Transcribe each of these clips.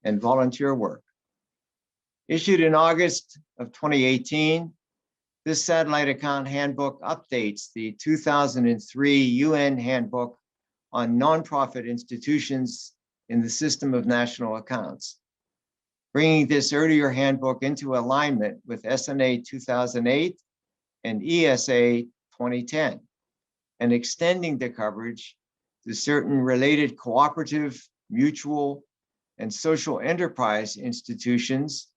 and volunteer work. Issued in August of 2018, this satellite account handbook updates the 2003 UN Handbook on Nonprofit Institutions in the System of National Accounts, bringing this earlier handbook into alignment with SNA 2008 and ESA 2010, and extending the coverage to certain related cooperative, mutual, and social enterprise institutions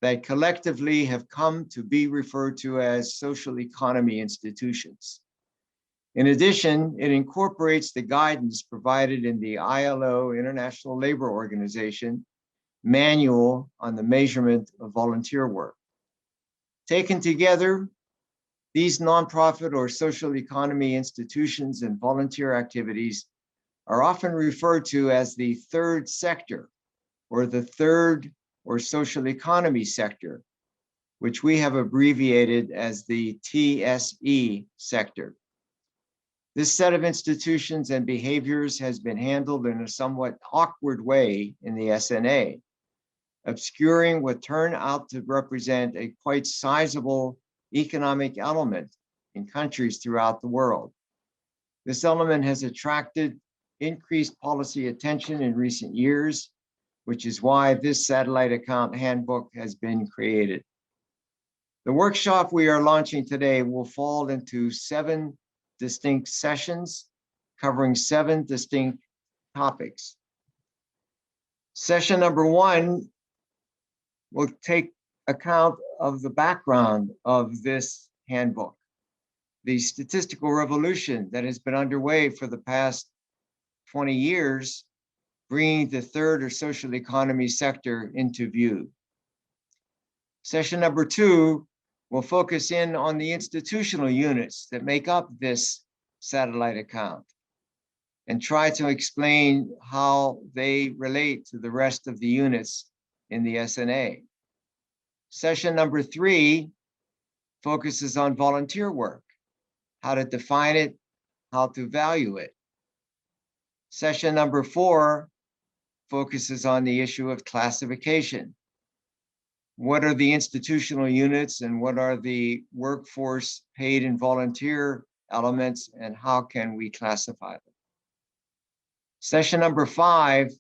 that collectively have come to be referred to as social economy institutions. In addition, it incorporates the guidance provided in the ILO, International Labor Organization, manual on the measurement of volunteer work. Taken together, these nonprofit or social economy institutions and volunteer activities are often referred to as the third sector, or the third or social economy sector, which we have abbreviated as the TSE sector. This set of institutions and behaviors has been handled in a somewhat awkward way in the SNA, obscuring what turned out to represent a quite sizable economic element in countries throughout the world. This element has attracted increased policy attention in recent years, which is why this satellite account handbook has been created. The workshop we are launching today will fall into 7 distinct sessions covering 7 distinct topics. Session number 1 will take account of the background of this handbook, the statistical revolution that has been underway for the past 20 years, bringing the third or social economy sector into view. Session number 2 will focus in on the institutional units that make up this satellite account and try to explain how they relate to the rest of the units in the SNA. Session number 3 focuses on volunteer work, how to define it, how to value it. Session number 4 focuses on the issue of classification. What are the institutional units and what are the workforce paid and volunteer elements, and how can we classify them? Session number 5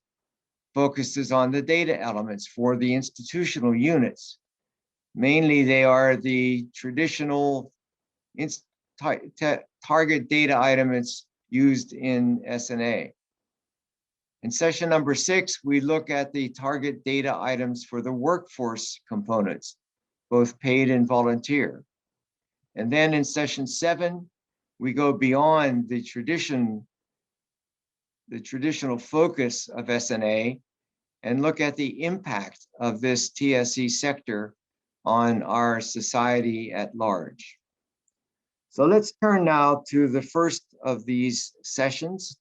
focuses on the data elements for the institutional units. Mainly, they are the traditional target data items used in SNA. In session number 6, we look at the target data items for the workforce components, both paid and volunteer. And then in session 7, we go beyond the traditional focus of SNA and look at the impact of this TSE sector on our society at large. So let's turn now to the first of these sessions,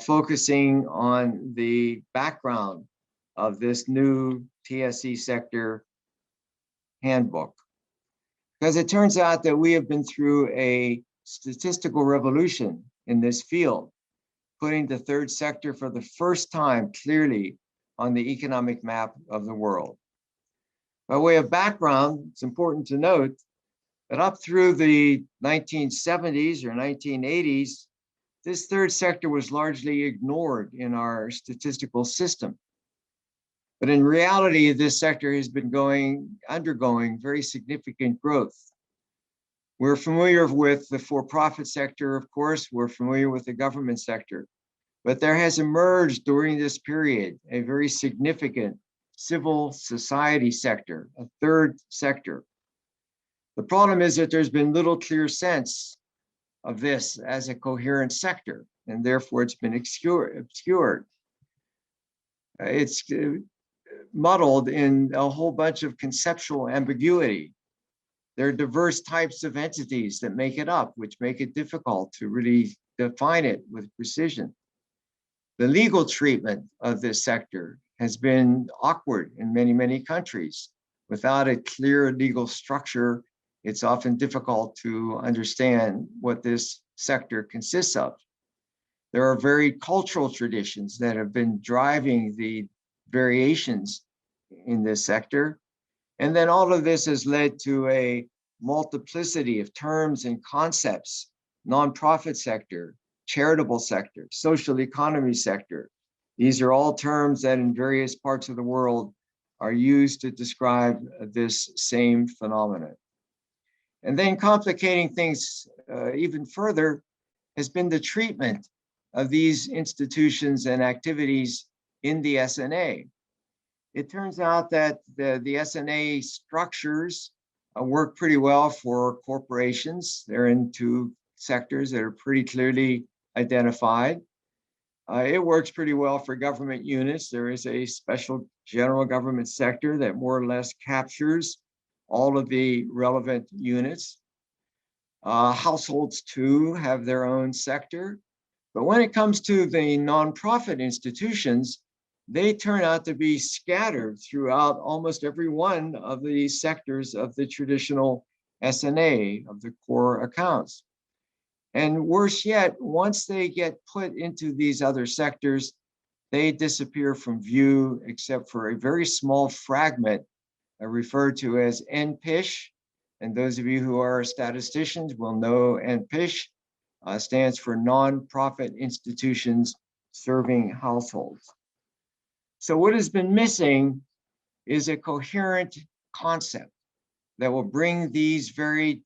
focusing on the background of this new TSE sector handbook. Because it turns out that we have been through a statistical revolution in this field, putting the third sector for the first time clearly on the economic map of the world. By way of background, it's important to note that up through the 1970s or 1980s, this third sector was largely ignored in our statistical system. But in reality, this sector has been undergoing very significant growth. We're familiar with the for-profit sector, of course, we're familiar with the government sector, but there has emerged during this period a very significant civil society sector, a third sector. The problem is that there's been little clear sense of this as a coherent sector, and therefore it's been obscured. It's muddled in a whole bunch of conceptual ambiguity. There are diverse types of entities that make it up, which make it difficult to really define it with precision. The legal treatment of this sector has been awkward in many, many countries. Without a clear legal structure, it's often difficult to understand what this sector consists of. There are very cultural traditions that have been driving the variations in this sector. And then all of this has led to a multiplicity of terms and concepts: nonprofit sector, charitable sector, social economy sector. These are all terms that in various parts of the world are used to describe this same phenomenon. And then complicating things even further has been the treatment of these institutions and activities in the SNA. It turns out that the SNA structures work pretty well for corporations. They're in two sectors that are pretty clearly identified. It works pretty well for government units. There is a special general government sector that more or less captures all of the relevant units. Households too have their own sector. But when it comes to the nonprofit institutions, they turn out to be scattered throughout almost every one of the sectors of the traditional SNA, of the core accounts. And worse yet, once they get put into these other sectors, they disappear from view except for a very small fragment referred to as NPISH. And those of you who are statisticians will know NPISH stands for Nonprofit Institutions Serving Households. So what has been missing is a coherent concept that will bring these varied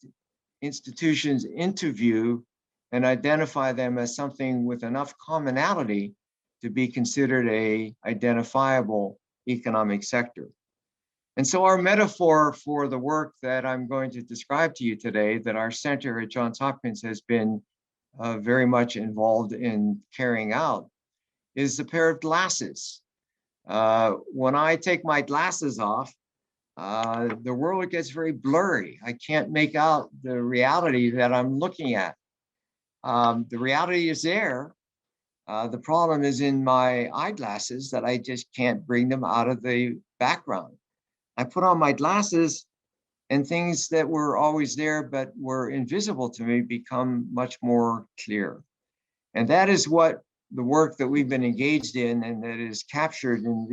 institutions into view and identify them as something with enough commonality to be considered an identifiable economic sector. And so our metaphor for the work that I'm going to describe to you today, that our center at Johns Hopkins has been very much involved in carrying out, is a pair of glasses. When I take my glasses off, the world gets very blurry. I can't make out the reality that I'm looking at. The reality is there. The problem is in my eyeglasses that I just can't bring them out of the background. I put on my glasses and things that were always there but were invisible to me become much more clear. And that is what the work that we've been engaged in and that is captured in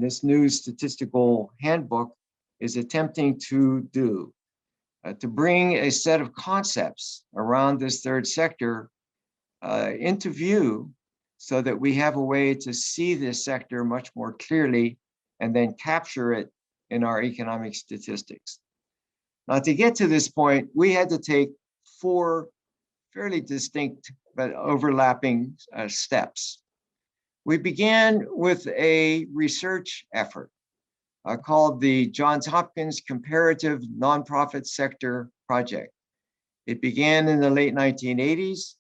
this new statistical handbook is attempting to do, to bring a set of concepts around this third sector into view so that we have a way to see this sector much more clearly and then capture it in our economic statistics. Now, to get to this point, we had to take 4 fairly distinct but overlapping steps. We began with a research effort called the Johns Hopkins Comparative Nonprofit Sector Project. It began in the late 1980s,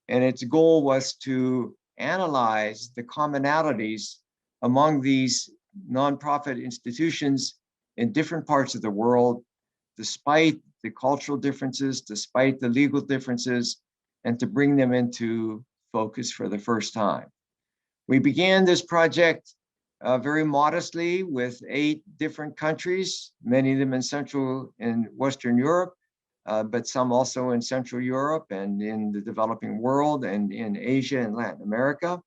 and its goal was to analyze the commonalities among these nonprofit institutions in different parts of the world, despite the cultural differences, despite the legal differences, and to bring them into focus for the first time. We began this project very modestly with 8 different countries, many of them in Central and Western Europe, but some also in Central Europe and in the developing world and in Asia and Latin America.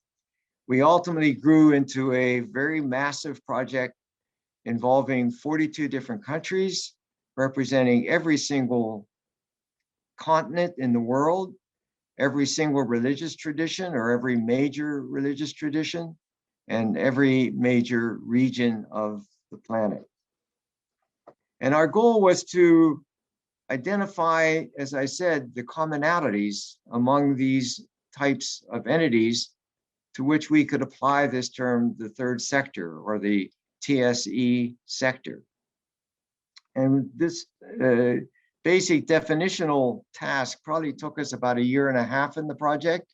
We ultimately grew into a very massive project involving 42 different countries, representing every single continent in the world, every single religious tradition or every major religious tradition, and every major region of the planet. And our goal was to identify, as I said, the commonalities among these types of entities to which we could apply this term, the third sector or the TSE sector. And this basic definitional task probably took us about 1.5 years in the project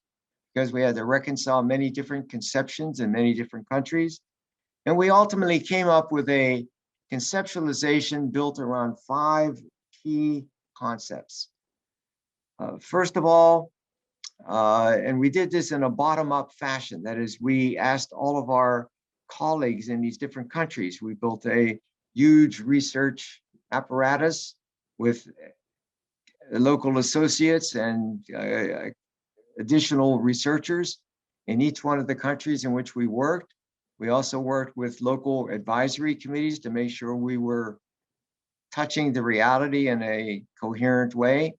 because we had to reconcile many different conceptions in many different countries. And we ultimately came up with a conceptualization built around 5 key concepts. First of all, and we did this in a bottom-up fashion. That is, we asked all of our colleagues in these different countries. We built a huge research apparatus with local associates and additional researchers in each one of the countries in which we worked. We also worked with local advisory committees to make sure we were touching the reality in a coherent way.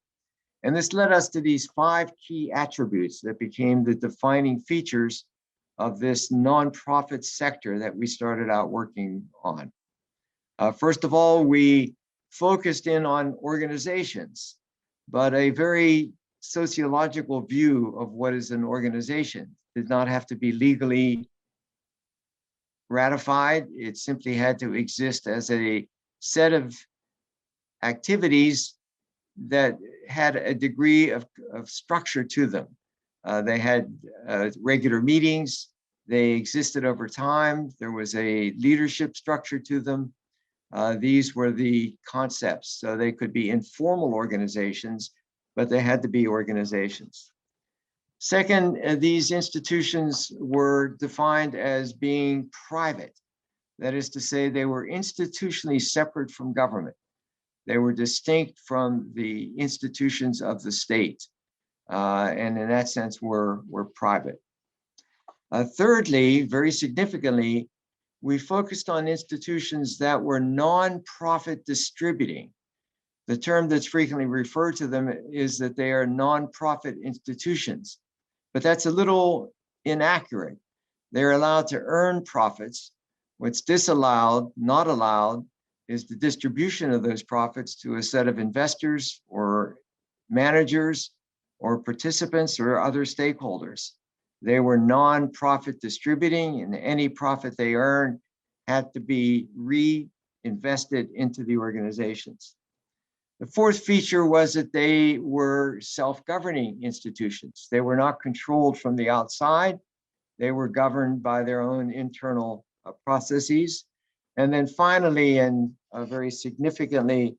And this led us to these 5 key attributes that became the defining features of this nonprofit sector that we started out working on. First of all, we focused in on organizations, but a very sociological view of what is an organization. It did not have to be legally ratified. It simply had to exist as a set of activities that had a degree of structure to them. They had regular meetings. They existed over time. There was a leadership structure to them. These were the concepts. So they could be informal organizations, but they had to be organizations. Second, these institutions were defined as being private. That is to say, they were institutionally separate from government. They were distinct from the institutions of the state, and in that sense were private. Thirdly, very significantly, we focused on institutions that were nonprofit distributing. The term that's frequently referred to them is that they are nonprofit institutions, but that's a little inaccurate. They're allowed to earn profits. What's disallowed, not allowed, is the distribution of those profits to a set of investors or managers or participants or other stakeholders. They were nonprofit distributing, and any profit they earned had to be reinvested into the organizations. The fourth feature was that they were self-governing institutions. They were not controlled from the outside. They were governed by their own internal processes. And then finally, and very significantly,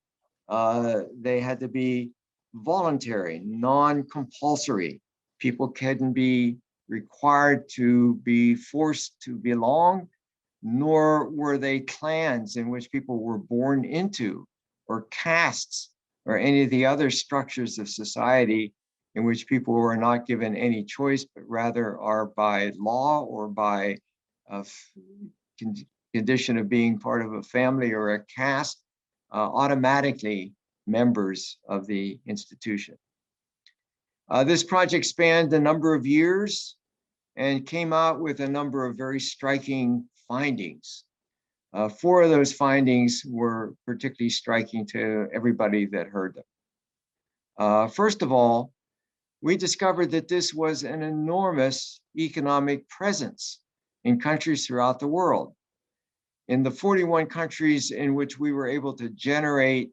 they had to be voluntary, non-compulsory. People couldn't be required to be forced to belong, nor were they clans in which people were born into, or castes, or any of the other structures of society in which people were not given any choice, but rather are by law or by condition of being part of a family or a caste, automatically members of the institution. This project spanned a number of years and came out with a number of very striking findings. 4 of those findings were particularly striking to everybody that heard them. First of all, we discovered that this was an enormous economic presence in countries throughout the world. In the 41 countries in which we were able to generate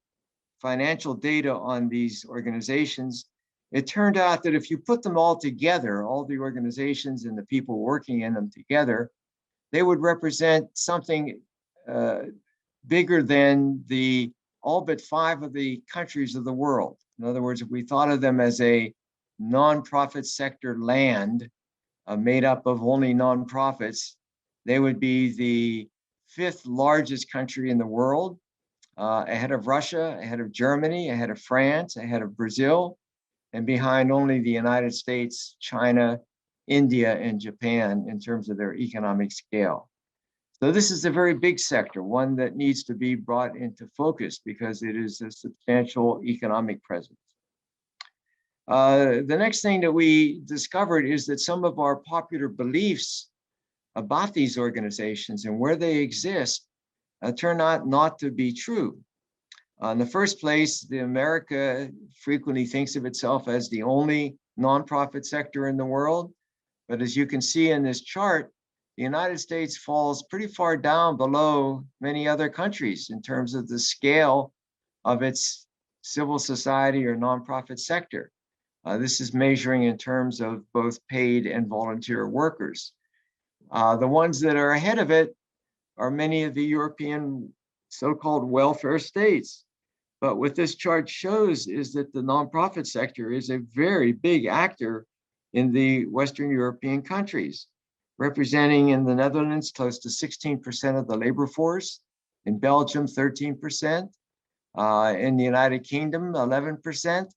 financial data on these organizations, it turned out that if you put them all together, all the organizations and the people working in them together, they would represent something bigger than all but 5 of the countries of the world. In other words, if we thought of them as a nonprofit sector land made up of only nonprofits, they would be the 5th largest country in the world, ahead of Russia, ahead of Germany, ahead of France, ahead of Brazil, and behind only the United States, China, India, and Japan in terms of their economic scale. So this is a very big sector, one that needs to be brought into focus because it is a substantial economic presence. The next thing that we discovered is that some of our popular beliefs about these organizations and where they exist turn out not to be true. In the first place, America frequently thinks of itself as the only nonprofit sector in the world. But as you can see in this chart, the United States falls pretty far down below many other countries in terms of the scale of its civil society or nonprofit sector. This is measuring in terms of both paid and volunteer workers. The ones that are ahead of it are many of the European so-called welfare states. But what this chart shows is that the nonprofit sector is a very big actor in the Western European countries, representing in the Netherlands close to 16% of the labor force, in Belgium 13%, in the United Kingdom 11%.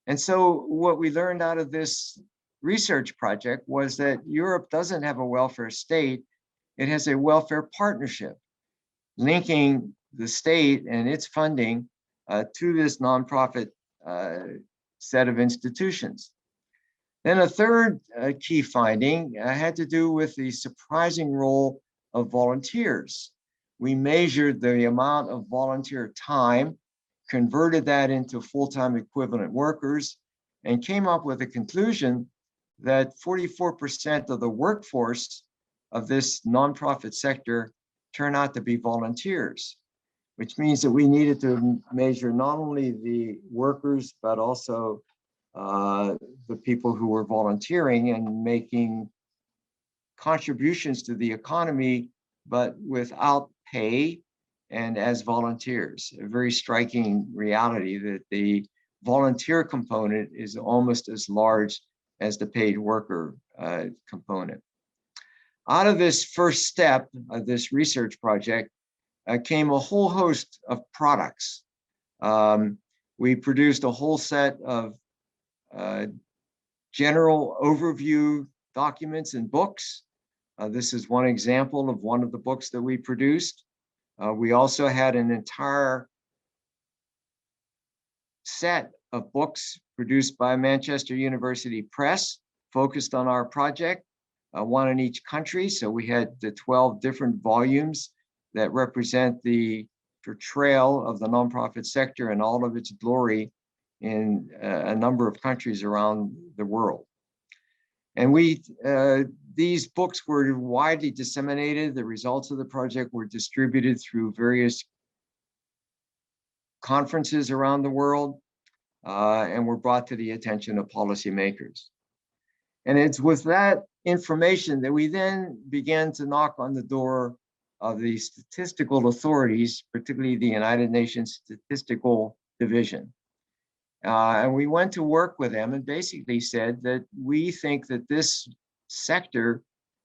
And so what we learned out of this research project was that Europe doesn't have a welfare state, it has a welfare partnership linking the state and its funding to this nonprofit set of institutions. Then a third key finding had to do with the surprising role of volunteers. We measured the amount of volunteer time, converted that into full-time equivalent workers, and came up with a conclusion that 44% of the workforce of this nonprofit sector turn out to be volunteers, which means that we needed to measure not only the workers, but also the people who were volunteering and making contributions to the economy, but without pay and as volunteers. A very striking reality that the volunteer component is almost as large as the paid worker component. Out of this first step of this research project came a whole host of products. We produced a whole set of general overview documents and books. This is one example of one of the books that we produced. We also had an entire set of books produced by Manchester University Press focused on our project, one in each country. So we had the 12 different volumes that represent the portrayal of the nonprofit sector and all of its glory in a number of countries around the world. And these books were widely disseminated. The results of the project were distributed through various conferences around the world and were brought to the attention of policymakers. And it's with that information that we then began to knock on the door of the statistical authorities, particularly the United Nations Statistical Division. And we went to work with them and basically said that we think that this sector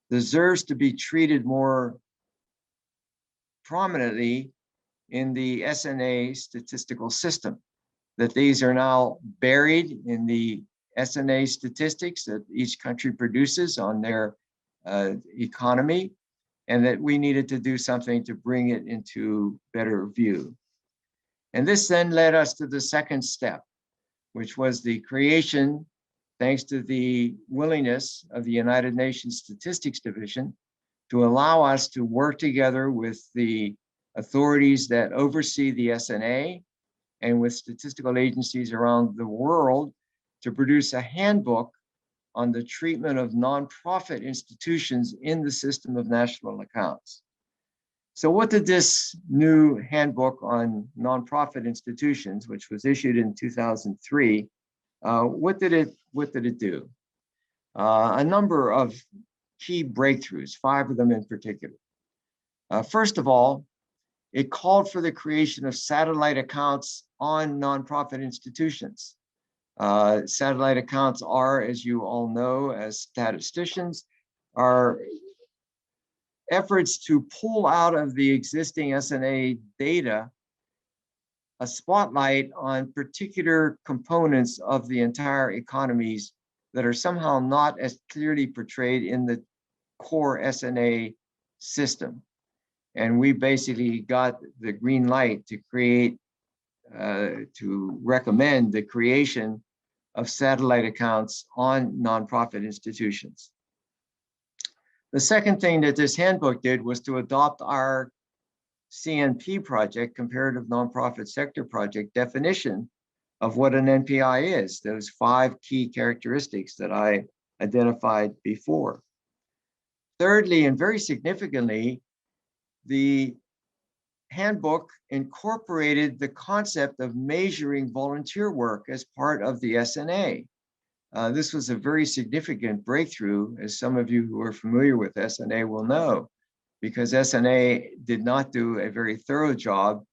deserves to be treated more prominently in the SNA statistical system, that these are now buried in the SNA statistics that each country produces on their economy, and that we needed to do something to bring it into better view. And this then led us to the second step, which was the creation, thanks to the willingness of the United Nations Statistics Division, to allow us to work together with the authorities that oversee the SNA and with statistical agencies around the world to produce a handbook on the treatment of nonprofit institutions in the system of national accounts. So what did this new handbook on nonprofit institutions, which was issued in 2003, what did it do? A number of key breakthroughs, 5 of them in particular. First of all, it called for the creation of satellite accounts on nonprofit institutions. Satellite accounts are, as you all know, as statisticians, are efforts to pull out of the existing SNA data a spotlight on particular components of the entire economies that are somehow not as clearly portrayed in the core SNA system. And we basically got the green light to create, to recommend the creation of satellite accounts on nonprofit institutions. The second thing that this handbook did was to adopt our CNP project, Comparative Nonprofit Sector Project, definition of what an NPI is, those 5 key characteristics that I identified before. Thirdly, and very significantly, the handbook incorporated the concept of measuring volunteer work as part of the SNA. This was a very significant breakthrough, as some of you who are familiar with SNA will know, because SNA did not do a very thorough job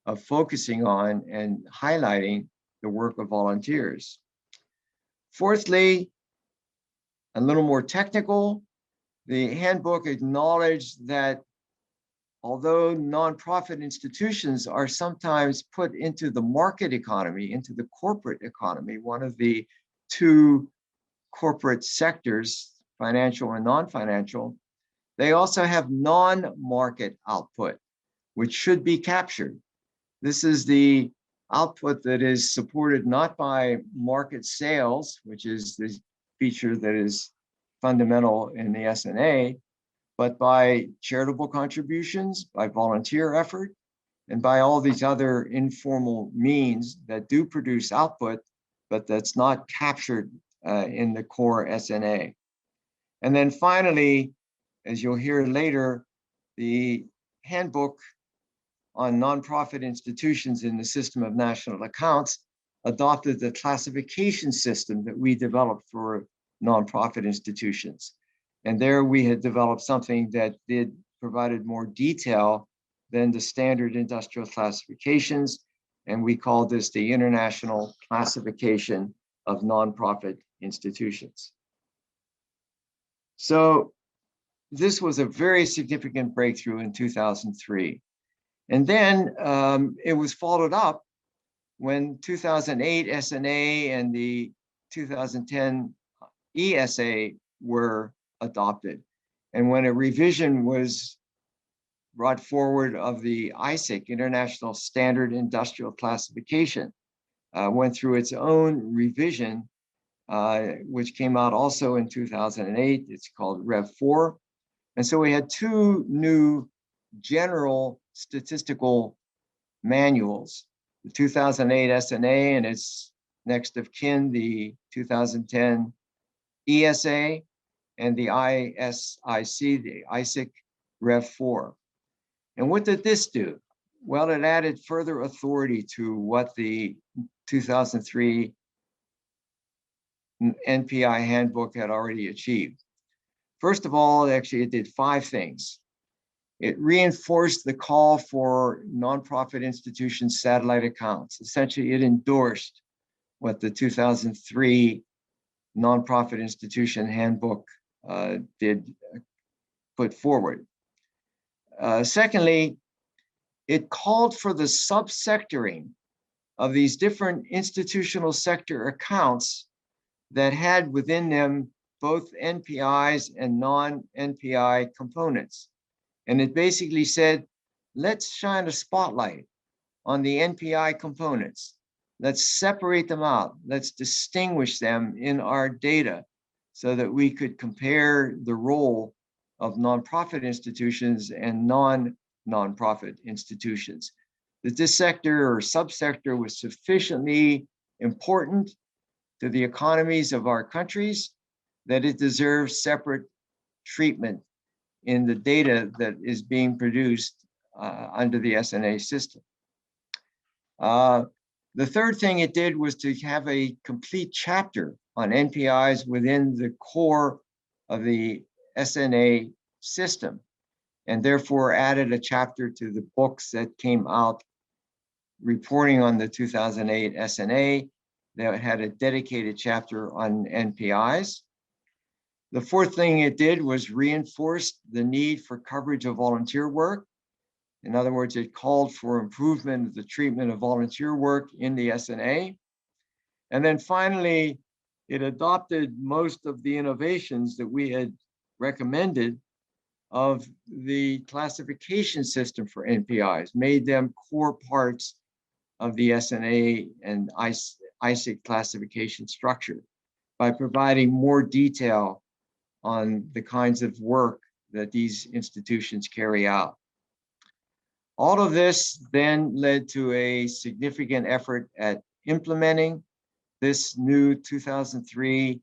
of focusing on and highlighting the work of volunteers. Fourthly, a little more technical, the handbook acknowledged that although nonprofit institutions are sometimes put into the market economy, into the corporate economy, one of the 2 corporate sectors, financial and non-financial, They also have non-market output, which should be captured. This is the output that is supported not by market sales, which is the feature that is fundamental in the SNA, but by charitable contributions, by volunteer effort, and by all these other informal means that do produce output, but that's not captured in the core SNA. And then finally, as you'll hear later, the handbook on nonprofit institutions in the system of national accounts adopted the classification system that we developed for nonprofit institutions. And there we had developed something that provided more detail than the standard industrial classifications. And we called this the International Classification of Nonprofit Institutions. So this was a very significant breakthrough in 2003. And then it was followed up when 2008 SNA and the 2010 ESA were adopted. And when a revision was brought forward of the ISIC, International Standard Industrial Classification, went through its own revision, which came out also in 2008. It's called Rev 4. And so we had two new general statistical manuals, the 2008 SNA and its next of kin, the 2010 ESA, and the ISIC, the ISIC Rev 4. And what did this do? Well, it added further authority to what the 2003 NPI handbook had already achieved. First of all, actually, it did 5 things. It reinforced the call for nonprofit institutions' satellite accounts. Essentially, it endorsed what the 2003 nonprofit institution handbook did put forward. Secondly, it called for the subsectoring of these different institutional sector accounts that had within them both NPIs and non-NPI components. And it basically said, let's shine a spotlight on the NPI components. Let's separate them out. Let's distinguish them in our data so that we could compare the role of nonprofit institutions and non-nonprofit institutions. That this sector or subsector was sufficiently important to the economies of our countries that it deserves separate treatment in the data that is being produced under the SNA system. The third thing it did was to have a complete chapter on NPIs within the core of the SNA system, and therefore added a chapter to the books that came out reporting on the 2008 SNA that had a dedicated chapter on NPIs. The fourth thing it did was reinforce the need for coverage of volunteer work. In other words, it called for improvement of the treatment of volunteer work in the SNA. And then finally, it adopted most of the innovations that we had recommended of the classification system for NPIs, made them core parts of the SNA and ISIC classification structure by providing more detail on the kinds of work that these institutions carry out. All of this then led to a significant effort at implementing this new 2003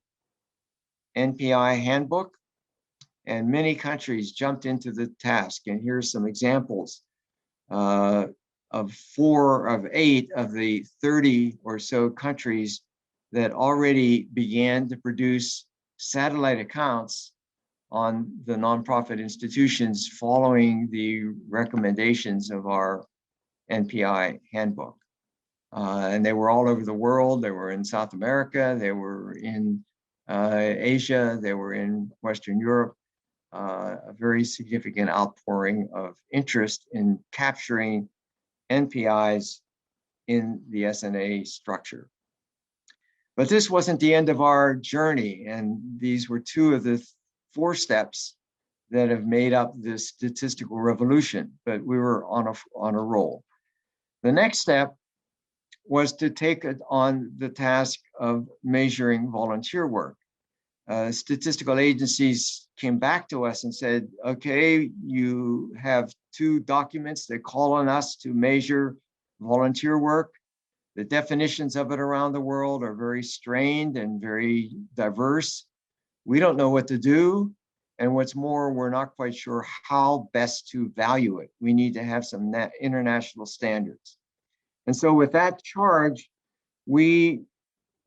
NPI handbook, and many countries jumped into the task. And here's some examples of 4 of 8 of the 30 or so countries that already began to produce satellite accounts on the nonprofit institutions following the recommendations of our NPI handbook. And they were all over the world. They were in South America, they were in Asia, they were in Western Europe. A very significant outpouring of interest in capturing NPIs in the SNA structure. But this wasn't the end of our journey, and these were 2 of the 4 steps that have made up this statistical revolution, but we were on a roll. The next step was to take on the task of measuring volunteer work. Statistical agencies came back to us and said, okay, you have 2 documents that call on us to measure volunteer work. The definitions of it around the world are very strained and very diverse. We don't know what to do. And what's more, we're not quite sure how best to value it. We need to have some international standards. And so with that charge, we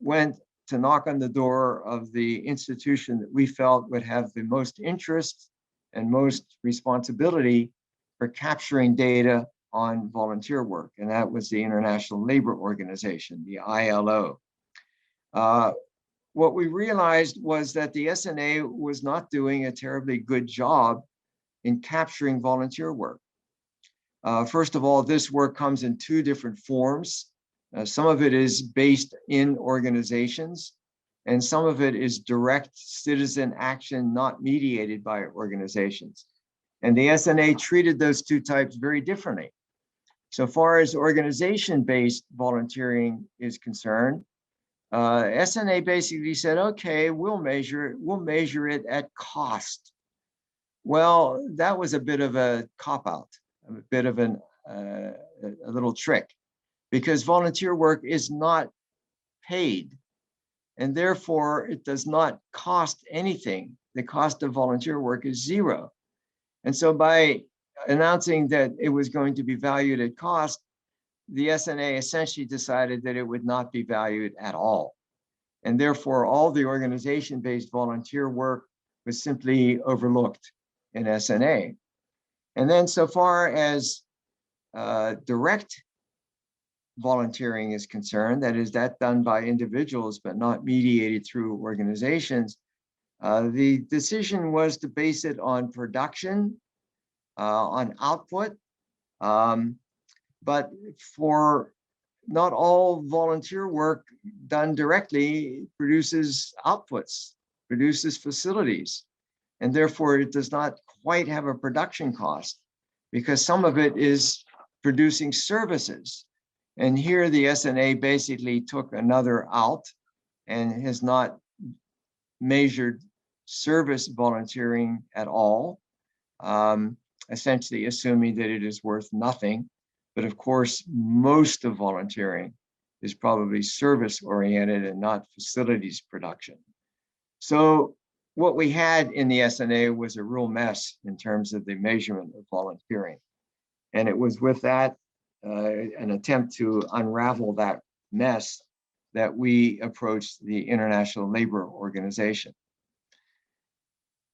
went to knock on the door of the institution that we felt would have the most interest and most responsibility for capturing data on volunteer work, and that was the International Labor Organization, the ILO. What we realized was that the SNA was not doing a terribly good job in capturing volunteer work. First of all, this work comes in 2 different forms. Some of it is based in organizations, and some of it is direct citizen action not mediated by organizations. And the SNA treated those 2 types very differently. So far as organization-based volunteering is concerned, SNA basically said, okay, we'll measure it at cost. Well, that was a bit of a cop-out, a bit of a little trick, because volunteer work is not paid, and therefore it does not cost anything. The cost of volunteer work is 0. And so by announcing that it was going to be valued at cost, the SNA essentially decided that it would not be valued at all. And therefore, all the organization-based volunteer work was simply overlooked in SNA. And then so far as direct volunteering is concerned, that is, that done by individuals but not mediated through organizations, the decision was to base it on production, on output, but for not all volunteer work done directly produces outputs, produces facilities, and therefore it does not quite have a production cost, because some of it is producing services. And here the SNA basically took another out and has not measured service volunteering at all, essentially assuming that it is worth nothing. But of course, most of volunteering is probably service oriented and not facilities production. So what we had in the SNA was a real mess in terms of the measurement of volunteering. And it was with that, an attempt to unravel that mess, that we approached the International Labor Organization.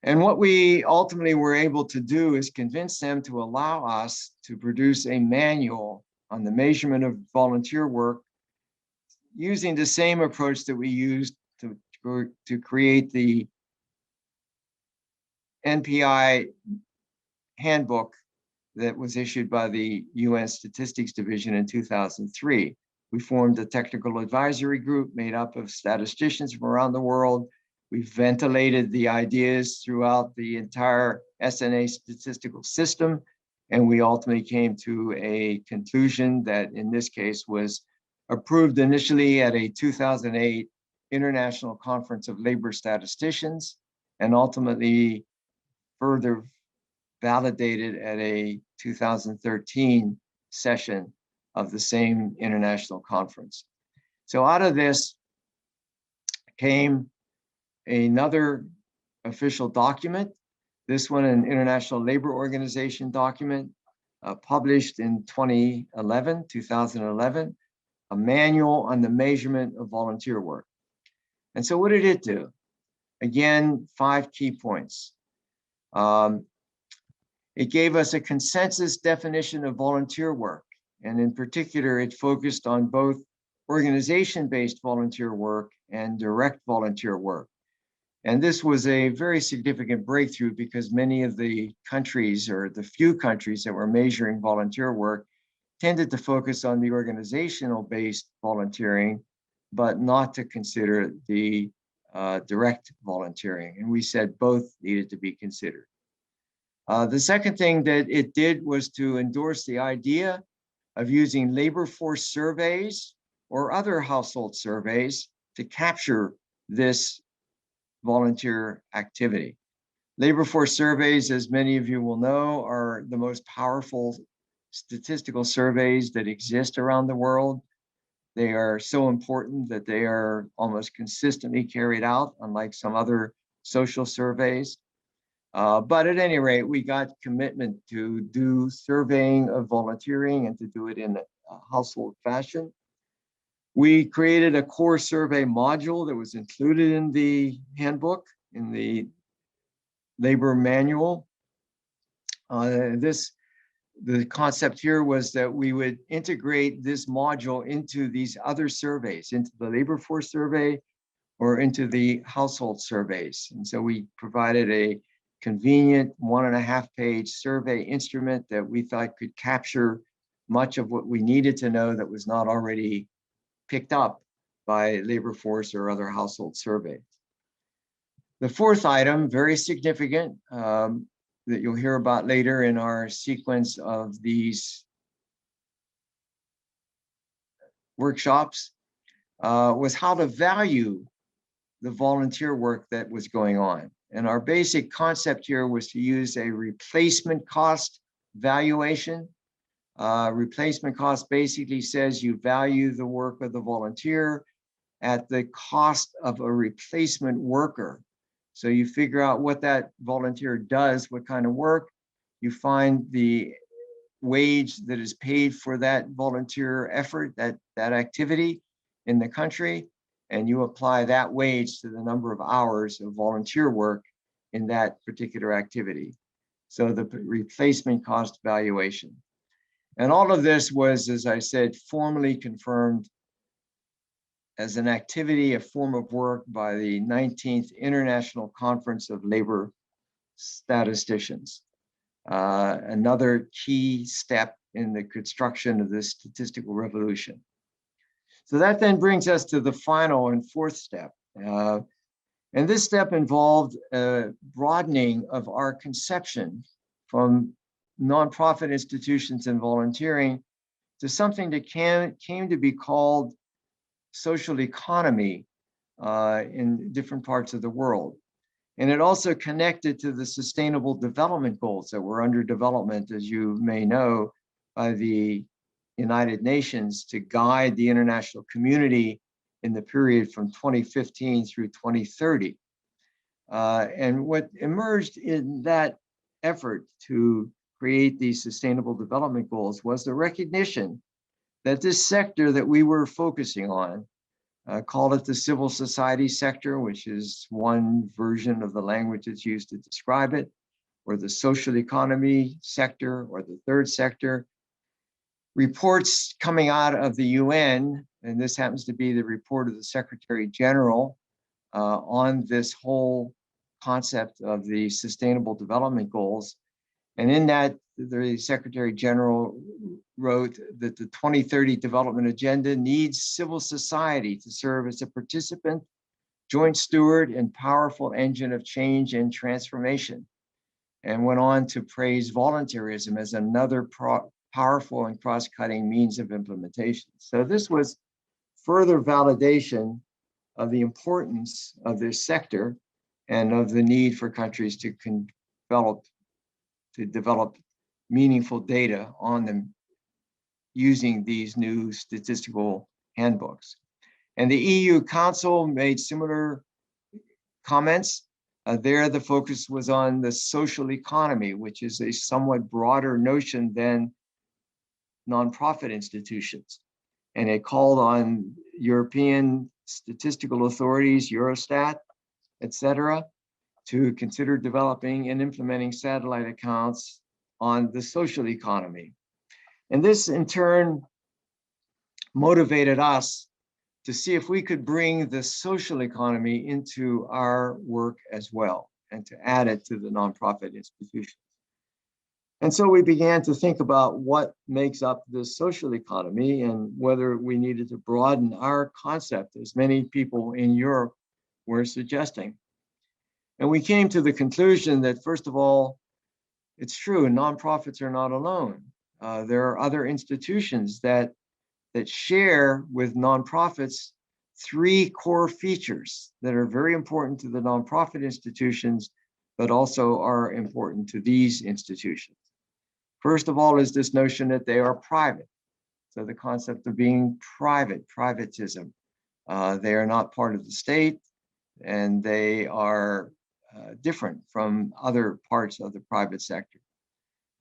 And what we ultimately were able to do is convince them to allow us to produce a manual on the measurement of volunteer work using the same approach that we used to create the NPI handbook that was issued by the UN Statistics Division in 2003. We formed a technical advisory group made up of statisticians from around the world. We ventilated the ideas throughout the entire SNA statistical system, and we ultimately came to a conclusion that in this case was approved initially at a 2008 International Conference of Labor Statisticians, and ultimately further validated at a 2013 session of the same international conference. So out of this came another official document, this one an International Labor Organization document, published in 2011, a manual on the measurement of volunteer work. And so what did it do? Again, 5 key points. It gave us a consensus definition of volunteer work. And in particular, it focused on both organization-based volunteer work and direct volunteer work. And this was a very significant breakthrough because many of the countries, or the few countries that were measuring volunteer work, tended to focus on the organizational-based volunteering, but not to consider the direct volunteering. And we said both needed to be considered. The second thing that it did was to endorse the idea of using labor force surveys or other household surveys to capture this volunteer activity. Labor force surveys, as many of you will know, are the most powerful statistical surveys that exist around the world. They are so important that they are almost consistently carried out, unlike some other social surveys. But at any rate, we got commitment to do surveying of volunteering and to do it in a household fashion. We created a core survey module that was included in the handbook, in the labor manual. The concept here was that we would integrate this module into these other surveys, into the labor force survey or into the household surveys. And so we provided a convenient 1.5-page survey instrument that we thought could capture much of what we needed to know that was not already picked up by labor force or other household surveys. The fourth item, very significant, that you'll hear about later in our sequence of these workshops, was how to value the volunteer work that was going on. And our basic concept here was to use a replacement cost valuation. Replacement cost basically says you value the work of the volunteer at the cost of a replacement worker. So you figure out what that volunteer does, what kind of work. You find the wage that is paid for that volunteer effort, that activity in the country, and you apply that wage to the number of hours of volunteer work in that particular activity. So the replacement cost valuation. And all of this was, as I said, formally confirmed as an activity, a form of work by the 19th International Conference of Labor Statisticians. Another key step in the construction of this statistical revolution. So that then brings us to the final and fourth step. And this step involved a broadening of our conception from nonprofit institutions and volunteering to something that came to be called social economy in different parts of the world. And it also connected to the sustainable development goals that were under development, as you may know, by the United Nations to guide the international community in the period from 2015 through 2030. And what emerged in that effort to create these sustainable development goals was the recognition that this sector that we were focusing on, call it the civil society sector, which is one version of the language that's used to describe it, or the social economy sector, or the third sector. Reports coming out of the UN, and this happens to be the report of the Secretary General on this whole concept of the Sustainable Development Goals. And in that, the Secretary General wrote that the 2030 Development Agenda needs civil society to serve as a participant, joint steward, and powerful engine of change and transformation, and went on to praise volunteerism as another powerful and cross-cutting means of implementation. So this was further validation of the importance of this sector and of the need for countries to develop meaningful data on them using these new statistical handbooks. And the EU Council made similar comments. There, the focus was on the social economy, which is a somewhat broader notion than nonprofit institutions. And it called on European statistical authorities, Eurostat, et cetera, to consider developing and implementing satellite accounts on the social economy. And this in turn motivated us to see if we could bring the social economy into our work as well and to add it to the nonprofit institutions. And so we began to think about what makes up this social economy and whether we needed to broaden our concept, as many people in Europe were suggesting. And we came to the conclusion that, first of all, it's true, nonprofits are not alone. There are other institutions that share with nonprofits three core features that are very important to the nonprofit institutions, but also are important to these institutions. First of all is this notion that they are private. So the concept of being private, privatism. They are not part of the state, and they are different from other parts of the private sector.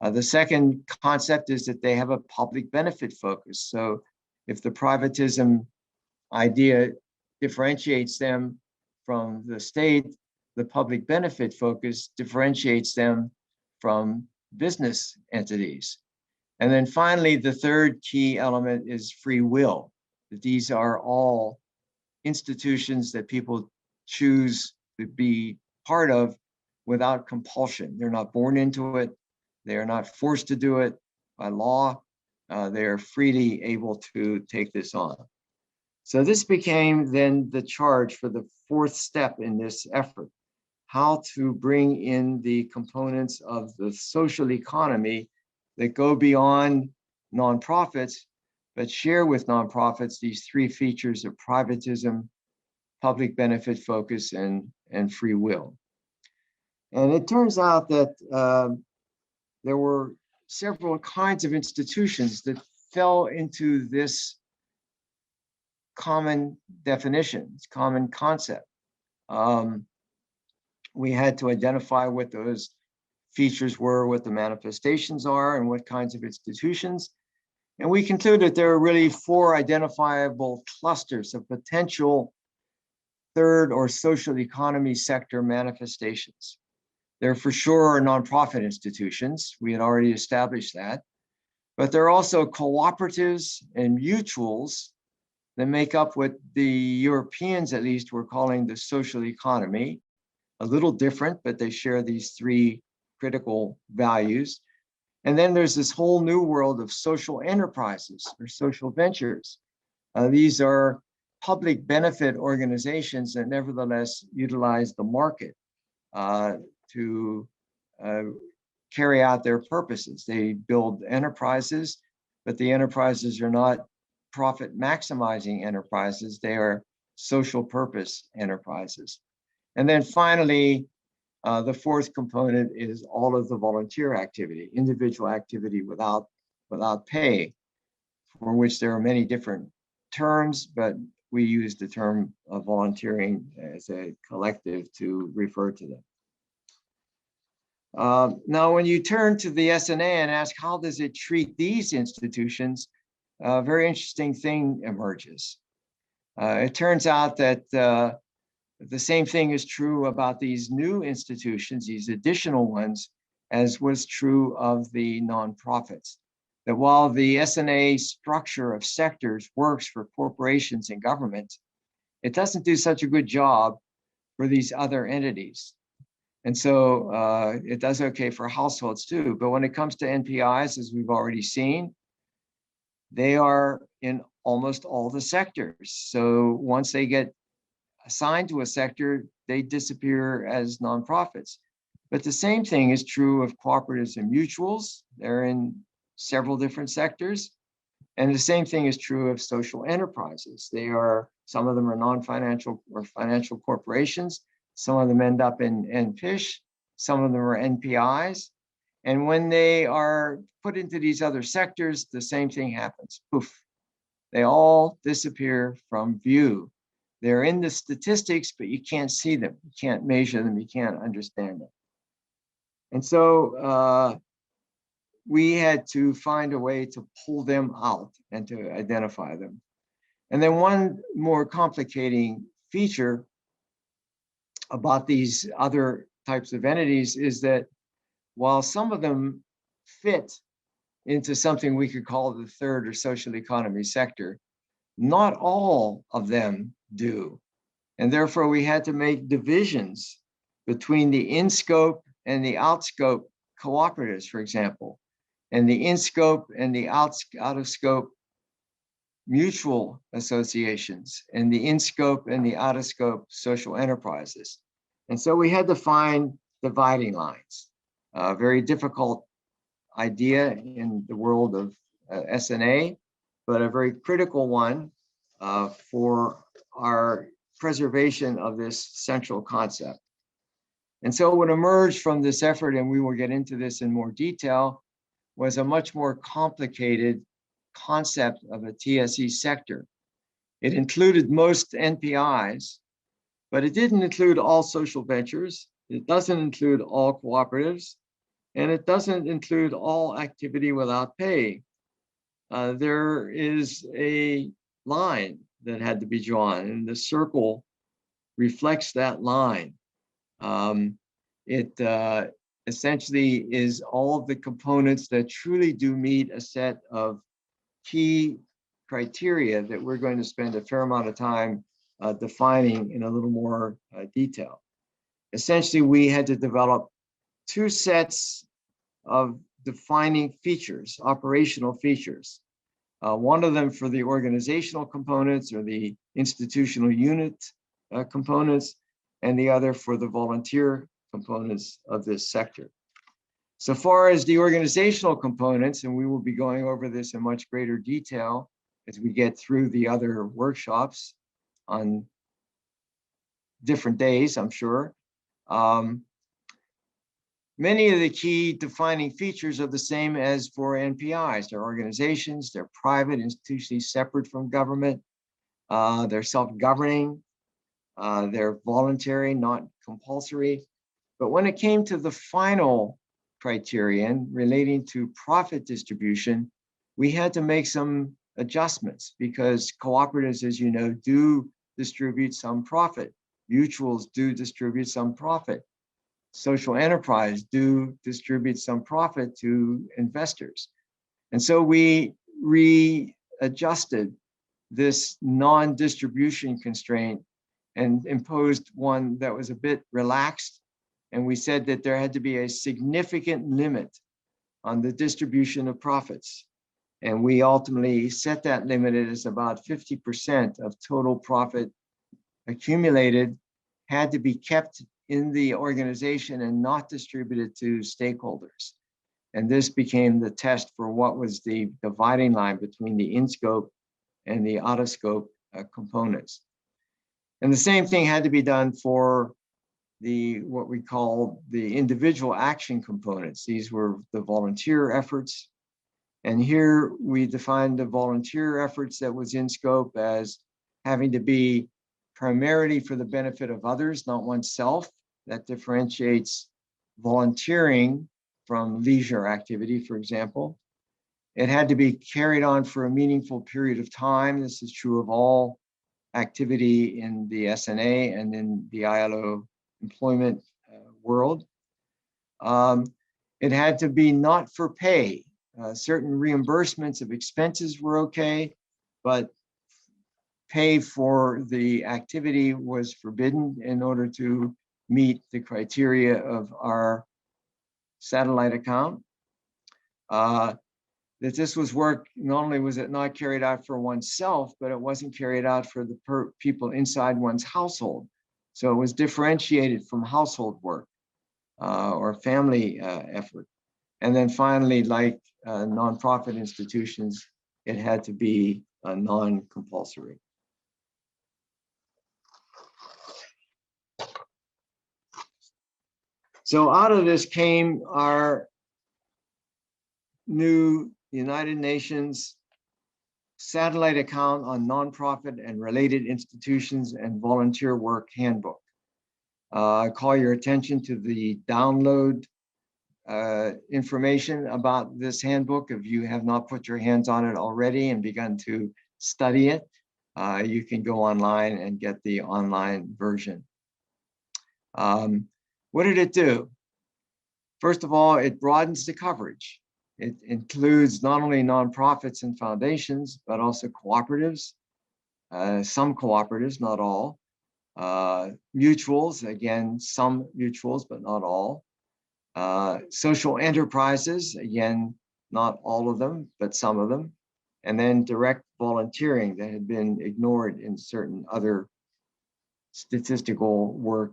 The second concept is that they have a public benefit focus. So if the privatism idea differentiates them from the state, the public benefit focus differentiates them from business entities. And then finally, the third key element is free will. That these are all institutions that people choose to be part of without compulsion. They're not born into it. They are not forced to do it by law. They are freely able to take this on. So this became then the charge for the fourth step in this effort, how to bring in the components of the social economy that go beyond nonprofits, but share with nonprofits these three features of privatism, public benefit focus, and free will. And it turns out that there were several kinds of institutions that fell into this common definition, common concept. We had to identify what those features were, what the manifestations are, and what kinds of institutions. And we concluded there are really four identifiable clusters of potential third or social economy sector manifestations. There for sure are nonprofit institutions. We had already established that. But there are also cooperatives and mutuals that make up what the Europeans, at least, were calling the social economy. A little different, but they share these three critical values. And then there's this whole new world of social enterprises or social ventures. These are public benefit organizations that nevertheless utilize the market to carry out their purposes. They build enterprises, but the enterprises are not profit maximizing enterprises. They are social purpose enterprises. And then finally, the fourth component is all of the volunteer activity, individual activity without pay, for which there are many different terms, but we use the term of volunteering as a collective to refer to them. Now, when you turn to the SNA and ask how does it treat these institutions, a very interesting thing emerges. It turns out that the same thing is true about these new institutions, these additional ones, as was true of the nonprofits. That while the SNA structure of sectors works for corporations and government, it doesn't do such a good job for these other entities. And so it does okay for households too. But when it comes to NPIs, as we've already seen, they are in almost all the sectors. So once they get assigned to a sector, they disappear as nonprofits. But the same thing is true of cooperatives and mutuals. They're in several different sectors. And the same thing is true of social enterprises. Some of them are non-financial or financial corporations. Some of them end up in NPISH. Some of them are NPIs. And when they are put into these other sectors, the same thing happens. Poof. They all disappear from view. They're in the statistics, but you can't see them. You can't measure them. You can't understand them. And so we had to find a way to pull them out and to identify them. And then one more complicating feature about these other types of entities is that while some of them fit into something we could call the third or social economy sector, not all of them do. And therefore we had to make divisions between the in-scope and the out-scope cooperatives, for example, and the in-scope and the out-of-scope mutual associations, and the in-scope and the out-of-scope social enterprises. And so we had to find dividing lines. A very difficult idea in the world of S&A, but a very critical one for our preservation of this central concept. And so what emerged from this effort, and we will get into this in more detail, was a much more complicated concept of a TSE sector. It included most NPIs, but it didn't include all social ventures. It doesn't include all cooperatives, and it doesn't include all activity without pay. There is a line that had to be drawn, and the circle reflects that line. It essentially is all of the components that truly do meet a set of key criteria that we're going to spend a fair amount of time defining in a little more detail. Essentially, we had to develop two sets of defining features, operational features. One of them for the organizational components or the institutional unit components, and the other for the volunteer components of this sector. So far as the organizational components, and we will be going over this in much greater detail as we get through the other workshops on different days, I'm sure. Many of the key defining features are the same as for NPIs. They're organizations, they're private, institutionally separate from government, they're self-governing, they're voluntary, not compulsory. But when it came to the final criterion relating to profit distribution, we had to make some adjustments because cooperatives, as you know, do distribute some profit. Mutuals do distribute some profit. Social enterprise do distribute some profit to investors. And so we readjusted this non-distribution constraint and imposed one that was a bit relaxed. And we said that there had to be a significant limit on the distribution of profits. And we ultimately set that limit as about 50% of total profit accumulated had to be kept in the organization and not distributed to stakeholders. And this became the test for what was the dividing line between the in-scope and the out-of-scope components. And the same thing had to be done for what we call the individual action components. These were the volunteer efforts. And here we defined the volunteer efforts that was in scope as having to be primarily for the benefit of others, not oneself. That differentiates volunteering from leisure activity, for example. It had to be carried on for a meaningful period of time. This is true of all activity in the S&A and in the ILO employment world. It had to be not for pay. Certain reimbursements of expenses were okay, but pay for the activity was forbidden in order to meet the criteria of our satellite account. That this was work, not only was it not carried out for oneself, but it wasn't carried out for the people inside one's household. So it was differentiated from household work or family effort. And then finally, like nonprofit institutions, it had to be non-compulsory. So out of this came our new United Nations satellite account on nonprofit and related institutions and volunteer work handbook. I call your attention to the download information about this handbook. If you have not put your hands on it already and begun to study it, you can go online and get the online version. What did it do? First of all, it broadens the coverage. It includes not only nonprofits and foundations, but also cooperatives, some cooperatives, not all, mutuals, again, some mutuals, but not all, social enterprises, again, not all of them, but some of them, and then direct volunteering that had been ignored in certain other statistical work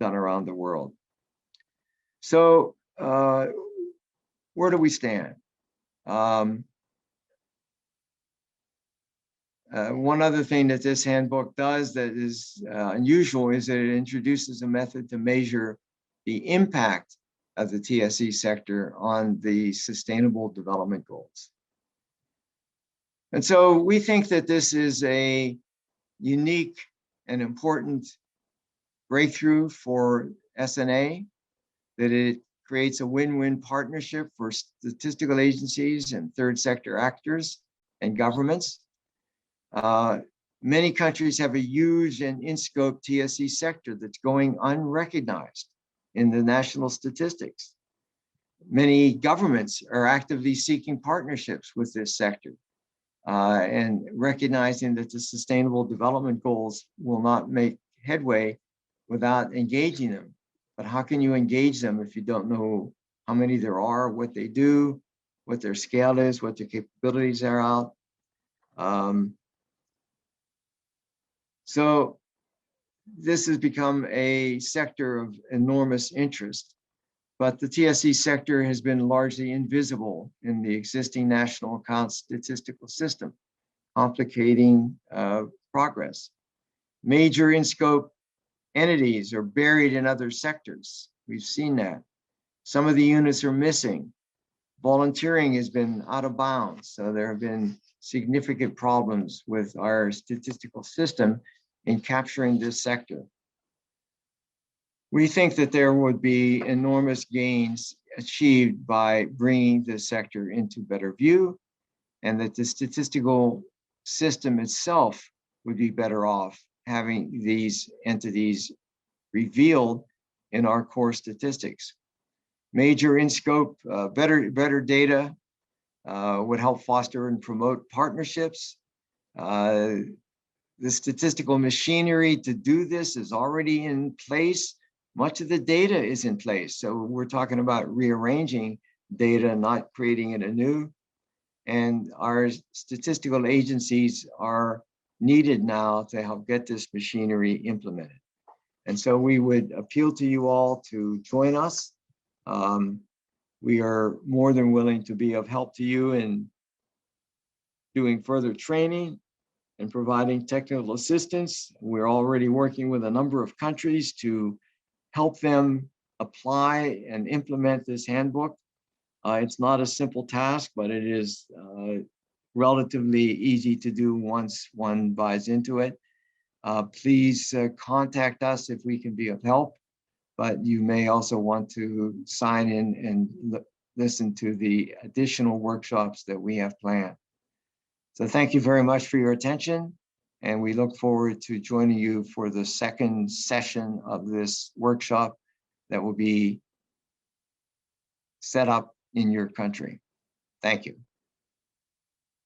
done around the world. So where do we stand? One other thing that this handbook does that is unusual is that it introduces a method to measure the impact of the TSE sector on the Sustainable Development Goals. And so we think that this is a unique and important breakthrough for SNA, that it creates a win-win partnership for statistical agencies and third sector actors and governments. Many countries have a huge and in-scope TSE sector that's going unrecognized in the national statistics. Many governments are actively seeking partnerships with this sector and recognizing that the Sustainable Development Goals will not make headway without engaging them. But how can you engage them if you don't know how many there are, what they do, what their scale is, what their capabilities are out? So this has become a sector of enormous interest, but the TSE sector has been largely invisible in the existing national account statistical system, complicating progress. Major in-scope entities are buried in other sectors. We've seen that. Some of the units are missing. Volunteering has been out of bounds, so there have been significant problems with our statistical system in capturing this sector. We think that there would be enormous gains achieved by bringing this sector into better view, and that the statistical system itself would be better off having these entities revealed in our core statistics. Major in-scope, better data would help foster and promote partnerships. The statistical machinery to do this is already in place. Much of the data is in place. So we're talking about rearranging data, not creating it anew. And our statistical agencies are needed now to help get this machinery implemented. And so we would appeal to you all to join us. We are more than willing to be of help to you in doing further training and providing technical assistance. We're already working with a number of countries to help them apply and implement this handbook. It's not a simple task, but it is relatively easy to do once one buys into it. Please contact us if we can be of help, but you may also want to sign in and listen to the additional workshops that we have planned. So thank you very much for your attention, and we look forward to joining you for the second session of this workshop that will be set up in your country. Thank you.